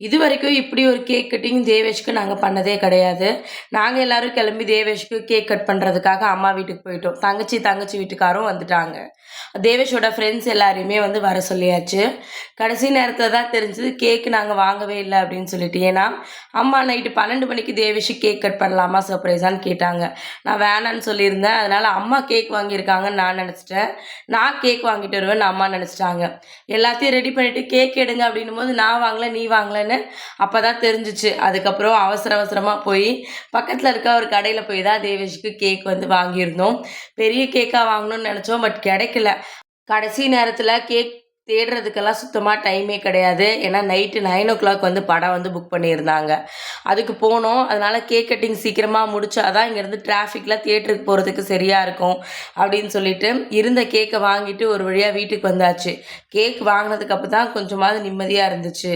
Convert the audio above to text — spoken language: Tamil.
இதுவரைக்கும் இப்படி ஒரு கேக் கட்டிங் தேவேஷ்க்கு நாங்க பண்ணதே கிடையாது. நாங்க எல்லாரும் கிளம்பி தேவேஷ்க்கு கேக் கட் பண்றதுக்காக அம்மா வீட்டுக்கு போயிட்டோம். தங்கச்சி வீட்டுக்காரும் வந்துட்டாங்க. தேவேஷோட ஃப்ரெண்ட்ஸ் எல்லாரையுமே வந்து வர சொல்லியாச்சு. கடைசி நேரத்துல தான் தெரிஞ்சது கேக் நாங்க வாங்கவே இல்ல அப்படின்னு சொல்லிட்டு. ஏன்னா, அம்மா நைட்டு 12 மணிக்கு தேவேஷ்க்கு கேக் கட் பண்ணலாமா சர்ப்ரைஸான்னு கேட்டாங்க. நான் வேணான்னு சொல்லியிருந்தேன். அதனால அம்மா கேக் வாங்கியிருக்காங்கன்னு நான் நெனச்சுட்டேன். நான் கேக் வாங்கிட்டு வருவேன்னு அம்மா நெனச்சுட்டாங்க. எல்லாத்தையும் ரெடி பண்ணிட்டு கேக் எடுங்க அப்படின்னும்போது நான் வாங்கல, நீ வாங்கலன்னு அப்பதான் தெரிஞ்சுச்சு. அதுக்கப்புறம் அவசரமா போய் பக்கத்துல இருக்க ஒரு கடையில போய் தான் தேவேஷ்க்கு கேக் வந்து வாங்கியிருந்தோம். பெரிய கேக்கா வாங்கணும்னு நெனச்சோம். பட் கிடைக்கல. கடைசி நேரத்துல கேக் தேடுறதுக்கெல்லாம் சுத்தமா டைமே கிடையாது. ஏன்னா நைட்டு 9:00 வந்து படம் வந்து புக் பண்ணியிருந்தாங்க. அதுக்கு போனோம். அதனால கேக் கட்டிங் சீக்கிரமா முடிச்சா தான் இங்கேருந்து டிராஃபிக்ல தியேட்டருக்கு போறதுக்கு சரியா இருக்கும் அப்படின்னு சொல்லிட்டு, இருந்த கேக்க வாங்கிட்டு ஒரு வழியா வீட்டுக்கு வந்தாச்சு. கேக் வாங்குனதுக்கு அப்புறம் தான் கொஞ்சமாவது நிம்மதியா இருந்துச்சு.